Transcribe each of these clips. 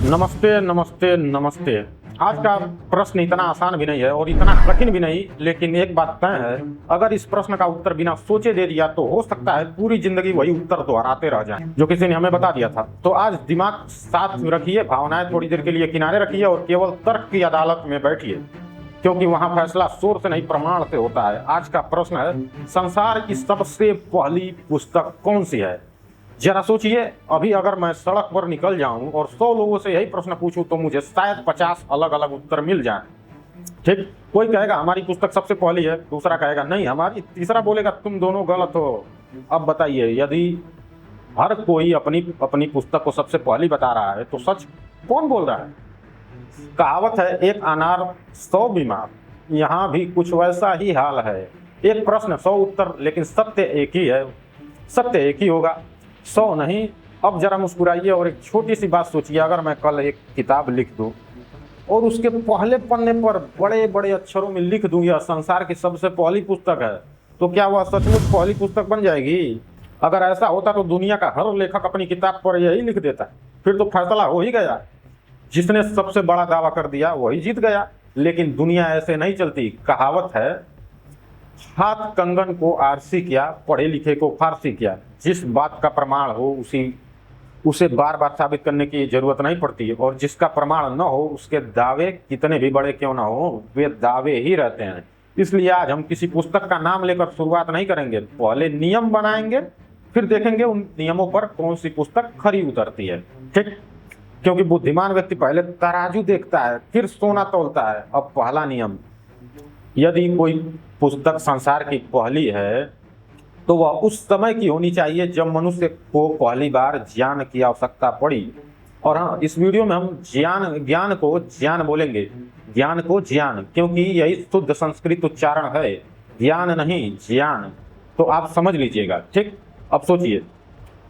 नमस्ते नमस्ते नमस्ते। आज का प्रश्न इतना आसान भी नहीं है और इतना कठिन भी नहीं, लेकिन एक बात तय है, अगर इस प्रश्न का उत्तर बिना सोचे दे दिया तो हो सकता है पूरी जिंदगी वही उत्तर दोहराते रह जाएं जो किसी ने हमें बता दिया था। तो आज दिमाग साथ रखिए, भावनाएं थोड़ी देर के लिए किनारे रखिए और केवल तर्क की अदालत में बैठिए, क्योंकि वहां फैसला शोर से नहीं प्रमाण से होता है। आज का प्रश्न है, संसार की सबसे पहली पुस्तक कौन सी है? जरा सोचिए, अभी अगर मैं सड़क पर निकल जाऊं और 100 लोगों से यही प्रश्न पूछूं तो मुझे शायद 50 अलग अलग उत्तर मिल जाएं। ठीक, कोई कहेगा हमारी पुस्तक सबसे पहली है, दूसरा कहेगा नहीं हमारी, तीसरा बोलेगा तुम दोनों गलत हो। अब बताइए, यदि हर कोई अपनी अपनी पुस्तक को सबसे पहली बता रहा है तो सच कौन बोल रहा है? कहावत है, एक अनार 100 बीमार। यहाँ भी कुछ वैसा ही हाल है। एक प्रश्न 100 उत्तर, लेकिन सत्य एक ही है। सत्य एक ही होगा, 100 नहीं। अब जरा मुस्कुराइए और एक छोटी सी बात सोचिए, अगर मैं कल एक किताब लिख दूं और उसके पहले पन्ने पर बड़े बड़े अक्षरों में लिख दूं यह संसार की सबसे पहली पुस्तक है, तो क्या वह सचमुच पहली पुस्तक बन जाएगी? अगर ऐसा होता तो दुनिया का हर लेखक अपनी किताब पर यही लिख देता, फिर तो फैसला हो ही गया। जिसने सबसे बड़ा दावा कर दिया वही जीत गया। लेकिन दुनिया ऐसे नहीं चलती। कहावत है, हाथ कंगन को आरसी किया, पढ़े लिखे को फारसी किया। जिस बात का प्रमाण हो उसे बार बार साबित करने की जरूरत नहीं पड़ती, और जिसका प्रमाण न हो उसके दावे कितने भी बड़े क्यों ना हो वे दावे ही रहते हैं। इसलिए आज हम किसी पुस्तक का नाम लेकर शुरुआत नहीं करेंगे, पहले नियम बनाएंगे, फिर देखेंगे उन नियमों पर कौन सी पुस्तक खरी उतरती है। ठीक, क्योंकि बुद्धिमान व्यक्ति पहले तराजू देखता है, फिर सोना तौलता है। अब पहला नियम, यदि कोई पुस्तक संसार की पहली है तो वह उस समय की होनी चाहिए जब मनुष्य को पहली बार ज्ञान की आवश्यकता पड़ी। और हाँ, इस वीडियो में हम ज्ञान को ज्ञान बोलेंगे, ज्ञान को ज्ञान, क्योंकि यही शुद्ध संस्कृत उच्चारण है, ज्ञान नहीं ज्ञान। तो आप समझ लीजिएगा। ठीक, अब सोचिए,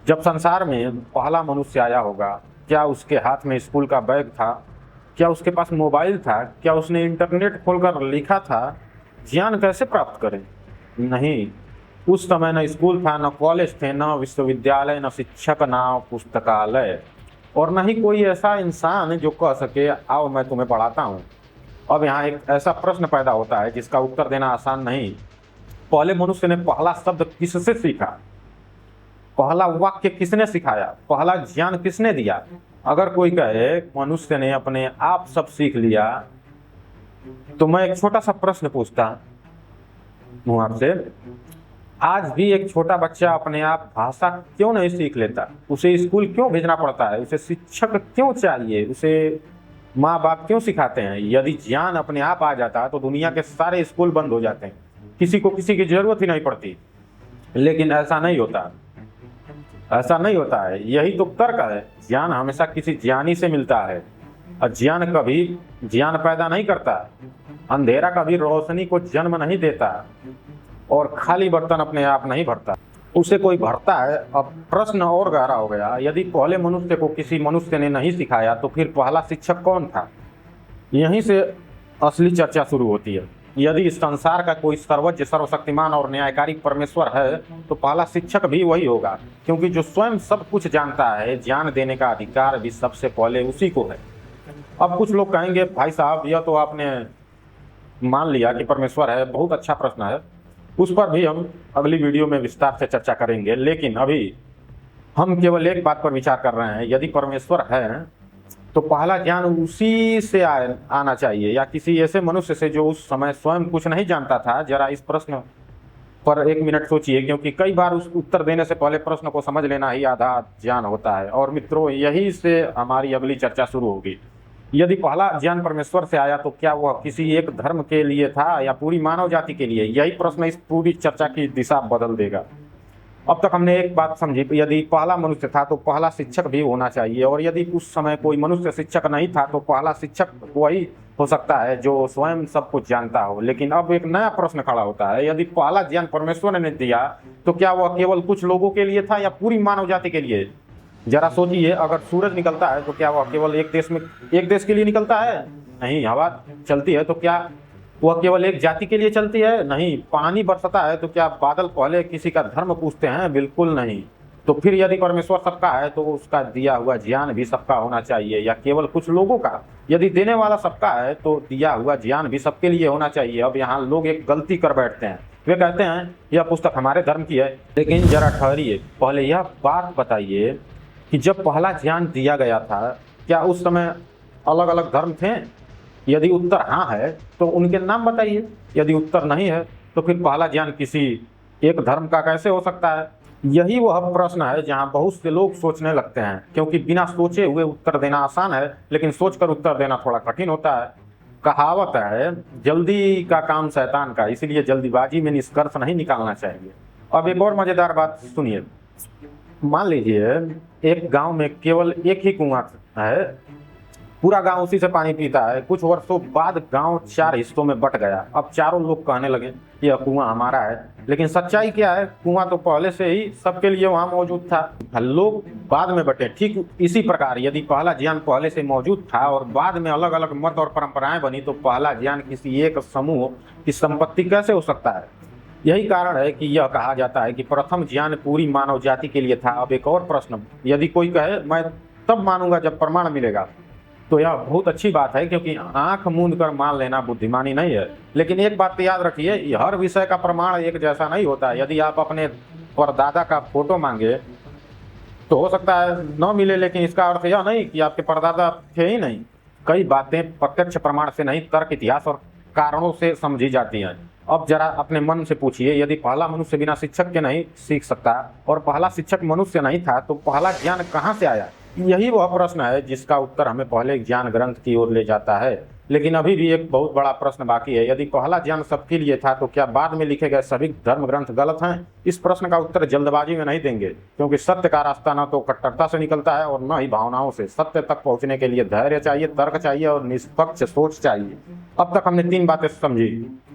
जब संसार में पहला मनुष्य आया होगा, क्या उसके हाथ में स्कूल का बैग था? क्या उसके पास मोबाइल था? क्या उसने इंटरनेट खोलकर लिखा था? ज्ञान कैसे प्राप्त करें? नहीं, उस समय न स्कूल था, न कॉलेज थे, न विश्वविद्यालय, न शिक्षक, न पुस्तकालय, और न ही कोई ऐसा इंसान जो कह सके आओ मैं तुम्हें पढ़ाता हूँ। अब यहाँ एक ऐसा प्रश्न पैदा होता है जिसका उत्तर देना आसान नहीं। पहले मनुष्य ने पहला शब्द किससे सीखा? पहला वाक्य किसने सिखाया? पहला ज्ञान किसने दिया? अगर कोई कहे मनुष्य ने अपने आप सब सीख लिया, तो मैं एक छोटा सा प्रश्न पूछता हूं आपसे, आज भी एक छोटा बच्चा अपने आप भाषा क्यों नहीं सीख लेता? उसे स्कूल क्यों भेजना पड़ता है? उसे शिक्षक क्यों चाहिए? उसे माँ बाप क्यों सिखाते हैं? यदि ज्ञान अपने आप आ जाता तो दुनिया के सारे स्कूल बंद हो जाते हैं, किसी को किसी की जरूरत ही नहीं पड़ती। लेकिन ऐसा नहीं होता, ऐसा नहीं होता है। यही तो तर्क है, ज्ञान हमेशा किसी ज्ञानी से मिलता है। अज्ञान कभी ज्ञान पैदा नहीं करता, अंधेरा कभी रोशनी को जन्म नहीं देता, और खाली बर्तन अपने आप नहीं भरता, उसे कोई भरता है। अब प्रश्न और गहरा हो गया, यदि पहले मनुष्य को किसी मनुष्य ने नहीं सिखाया तो फिर पहला शिक्षक कौन था? यहीं से असली चर्चा शुरू होती है। यदि इस संसार का कोई सर्वज्ञ, सर्वशक्तिमान और न्यायकारी परमेश्वर है तो पहला शिक्षक भी वही होगा, क्योंकि जो स्वयं सब कुछ जानता है, ज्ञान देने का अधिकार भी सबसे पहले उसी को है। अब कुछ लोग कहेंगे, भाई साहब यह तो आपने मान लिया कि परमेश्वर है, बहुत अच्छा प्रश्न है, उस पर भी हम अगली वीडियो में विस्तार से चर्चा करेंगे। लेकिन अभी हम केवल एक बात पर विचार कर रहे हैं, यदि परमेश्वर है तो पहला ज्ञान उसी से आना चाहिए, या किसी ऐसे मनुष्य से जो उस समय स्वयं कुछ नहीं जानता था। जरा इस प्रश्न पर एक मिनट सोचिए, क्योंकि कई बार उस उत्तर देने से पहले प्रश्न को समझ लेना ही आधा ज्ञान होता है। और मित्रों, यही से हमारी अगली चर्चा शुरू होगी। यदि पहला ज्ञान परमेश्वर से आया तो क्या वह किसी एक धर्म के लिए था या पूरी मानव जाति के लिए? यही प्रश्न इस पूरी चर्चा की दिशा बदल देगा। अब तक हमने एक बात समझी, यदि पहला मनुष्य था तो पहला शिक्षक भी होना चाहिए, और यदि उस समय कोई मनुष्य शिक्षक नहीं था तो पहला शिक्षक वही हो सकता है जो स्वयं सब कुछ जानता हो। लेकिन अब एक नया प्रश्न खड़ा होता है, यदि पहला ज्ञान परमेश्वर ने दिया तो क्या वह केवल कुछ लोगों के लिए था या पूरी मानव जाति के लिए? जरा सोचिए, अगर सूरज निकलता है तो क्या वह केवल एक देश के लिए निकलता है? नहीं। हवा चलती है तो क्या वह केवल एक जाति के लिए चलती है? नहीं। पानी बरसता है तो क्या बादल पहले किसी का धर्म पूछते हैं? बिल्कुल नहीं। तो फिर यदि परमेश्वर सबका है तो उसका दिया हुआ ज्ञान भी सबका होना चाहिए, या केवल कुछ लोगों का? यदि देने वाला सबका है तो दिया हुआ ज्ञान भी सबके लिए होना चाहिए। अब यहाँ लोग एक गलती कर बैठते हैं, वे कहते हैं यह पुस्तक हमारे धर्म की है। लेकिन जरा ठहरिए, पहले यह बात बताइए कि जब पहला ज्ञान दिया गया था क्या उस समय अलग अलग धर्म थे? यदि उत्तर हाँ है तो उनके नाम बताइए। यदि उत्तर नहीं है तो फिर पहला ज्ञान किसी एक धर्म का कैसे हो सकता है? यही वह प्रश्न है जहां बहुत से लोग सोचने लगते हैं, क्योंकि बिना सोचे हुए उत्तर देना आसान है लेकिन सोचकर उत्तर देना थोड़ा कठिन होता है। कहावत है, जल्दी का काम शैतान का, इसलिए जल्दीबाजी में निष्कर्ष नहीं निकालना चाहिए। अब एक और मजेदार बात सुनिए। मान लीजिए एक गांव में केवल एक ही कुआं है, पूरा गांव उसी से पानी पीता है। कुछ वर्षों बाद गांव 4 हिस्सों में बंट गया। अब चारों लोग कहने लगे यह कुआं हमारा है, लेकिन सच्चाई क्या है? कुआं तो पहले से ही सबके लिए वहां मौजूद था, लोग बाद में बटे। ठीक इसी प्रकार यदि पहला ज्ञान पहले से मौजूद था और बाद में अलग अलग मत और परंपराएं बनी, तो पहला ज्ञान किसी एक समूह की संपत्ति कैसे हो सकता है? यही कारण है कि यह कहा जाता है कि प्रथम ज्ञान पूरी मानव जाति के लिए था। अब एक और प्रश्न, यदि कोई कहे मैं तब मानूंगा जब प्रमाण मिलेगा, तो यह बहुत अच्छी बात है, क्योंकि आंख मूंद कर मान लेना बुद्धिमानी नहीं है। लेकिन एक बात याद रखिए, हर विषय का प्रमाण एक जैसा नहीं होता है। यदि आप अपने परदादा का फोटो मांगे तो हो सकता है न मिले, लेकिन इसका अर्थ यह नहीं कि आपके परदादा थे ही नहीं। कई बातें प्रत्यक्ष प्रमाण से नहीं, तर्क, इतिहास और कारणों से समझी जाती हैं। अब जरा अपने मन से पूछिए, यदि पहला मनुष्य बिना शिक्षक के नहीं सीख सकता और पहला शिक्षक मनुष्य नहीं था, तो पहला ज्ञान कहाँ से आया? यही वह प्रश्न है जिसका उत्तर हमें पहले ज्ञान ग्रंथ की ओर ले जाता है। लेकिन अभी भी एक बहुत बड़ा प्रश्न बाकी है। यदि पहला ज्ञान सबके लिए था तो क्या बाद में लिखे गए सभी धर्म ग्रंथ गलत हैं? इस प्रश्न का उत्तर जल्दबाजी में नहीं देंगे, क्योंकि सत्य का रास्ता न तो कट्टरता से निकलता है और न ही भावनाओं से। सत्य तक पहुंचने के लिए धैर्य चाहिए, तर्क चाहिए और निष्पक्ष सोच चाहिए। अब तक हमने 3 बातें समझी।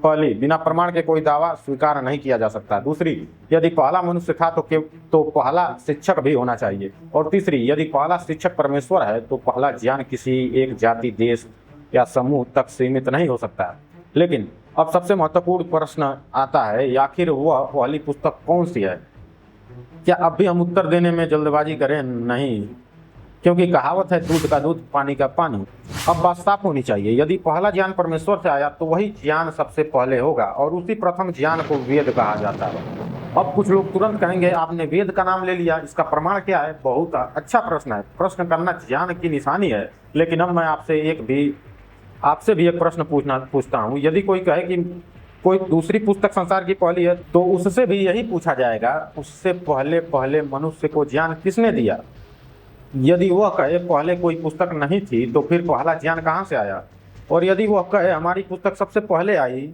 पहली, बिना प्रमाण के कोई दावा स्वीकार नहीं किया जा सकता। दूसरी, यदि पहला मनुष्य था तो पहला शिक्षक भी होना चाहिए। और तीसरी, यदि पहला शिक्षक परमेश्वर है तो पहला ज्ञान किसी एक जाति, देश या समूह तक सीमित नहीं हो सकता। लेकिन अब सबसे महत्वपूर्ण प्रश्न आता है, आखिर वह पहली पुस्तक कौन सी है? क्या अब भी हम उत्तर देने में जल्दबाजी करें? नहीं, क्योंकि कहावत है दूध का दूध, पानी का पानी। अब बात साफ होनी चाहिए। यदि पहला ज्ञान परमेश्वर से आया तो वही ज्ञान सबसे पहले होगा, और उसी प्रथम ज्ञान को वेद कहा जाता है। अब कुछ लोग तुरंत कहेंगे आपने वेद का नाम ले लिया, इसका प्रमाण क्या है? बहुत अच्छा प्रश्न है। प्रश्न करना ज्ञान की निशानी है। लेकिन अब मैं आपसे भी एक प्रश्न पूछता हूँ। यदि कोई कहे कि कोई दूसरी पुस्तक संसार की पहली है, तो उससे भी यही पूछा जाएगा, उससे पहले मनुष्य को ज्ञान किसने दिया? यदि वह कहे पहले कोई पुस्तक नहीं थी, तो फिर पहला ज्ञान कहाँ से आया? और यदि वह कहे हमारी पुस्तक सबसे पहले आई,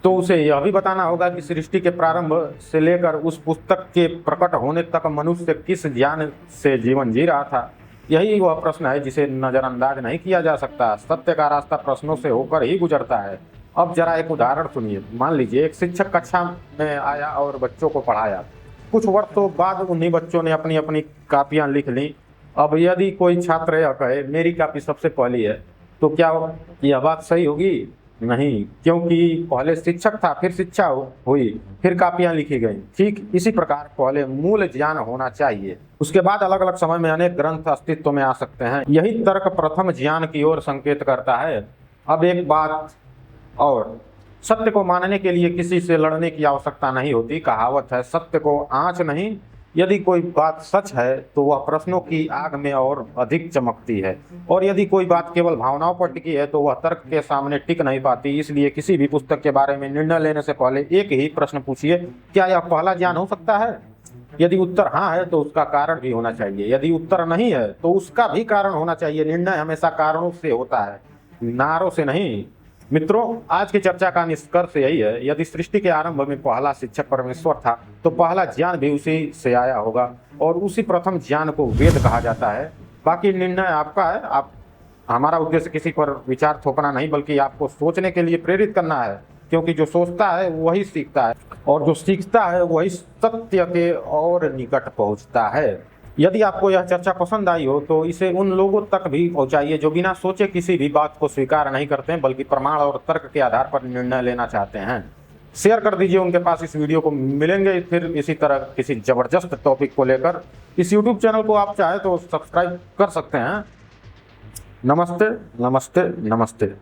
तो उसे यह भी बताना होगा कि सृष्टि के प्रारंभ से लेकर उस पुस्तक के प्रकट होने तक मनुष्य किस ज्ञान से जीवन जी रहा था। यही वह प्रश्न है जिसे नजरअंदाज नहीं किया जा सकता। सत्य का रास्ता प्रश्नों से होकर ही गुजरता है। अब जरा एक उदाहरण सुनिए। मान लीजिए एक शिक्षक कक्षा में आया और बच्चों को पढ़ाया। कुछ वर्षों बाद उन्हीं बच्चों ने अपनी अपनी कापियां लिख ली। अब यदि कोई छात्र यह कहे मेरी कापी सबसे पहली है, तो क्या यह बात सही होगी? नहीं, क्योंकि पहले शिक्षक था, फिर शिक्षा हुई, फिर कापियां लिखी गई। ठीक इसी प्रकार पहले मूल ज्ञान होना चाहिए, उसके बाद अलग अलग समय में अनेक ग्रंथ अस्तित्व में आ सकते हैं। यही तर्क प्रथम ज्ञान की ओर संकेत करता है। अब एक बात और, सत्य को मानने के लिए किसी से लड़ने की आवश्यकता नहीं होती। कहावत है सत्य को आँच नहीं। यदि कोई बात सच है तो वह प्रश्नों की आग में और अधिक चमकती है, और यदि कोई बात केवल भावनाओं पर टिकी है तो वह तर्क के सामने टिक नहीं पाती। इसलिए किसी भी पुस्तक के बारे में निर्णय लेने से पहले एक ही प्रश्न पूछिए, क्या यह पहला ज्ञान हो सकता है? यदि उत्तर हाँ है तो उसका कारण भी होना चाहिए। यदि उत्तर नहीं है तो उसका भी कारण होना चाहिए। निर्णय हमेशा कारणों से होता है, नारों से नहीं। मित्रों, आज की चर्चा का निष्कर्ष यही है, यदि सृष्टि के आरंभ में पहला शिक्षक परमेश्वर था तो पहला ज्ञान भी उसी से आया होगा, और उसी प्रथम ज्ञान को वेद कहा जाता है। बाकी निर्णय आपका है। हमारा उद्देश्य किसी पर विचार थोपना नहीं, बल्कि आपको सोचने के लिए प्रेरित करना है, क्योंकि जो सोचता है वही सीखता है, और जो सीखता है वही सत्य के और निकट पहुंचता है। यदि आपको यह चर्चा पसंद आई हो तो इसे उन लोगों तक भी पहुंचाइए जो बिना सोचे किसी भी बात को स्वीकार नहीं करते हैं, बल्कि प्रमाण और तर्क के आधार पर निर्णय लेना चाहते हैं। शेयर कर दीजिए उनके पास इस वीडियो को। मिलेंगे फिर इसी तरह किसी ज़बरदस्त टॉपिक को लेकर। इस यूट्यूब चैनल को आप चाहे तो सब्सक्राइब कर सकते हैं। नमस्ते नमस्ते नमस्ते।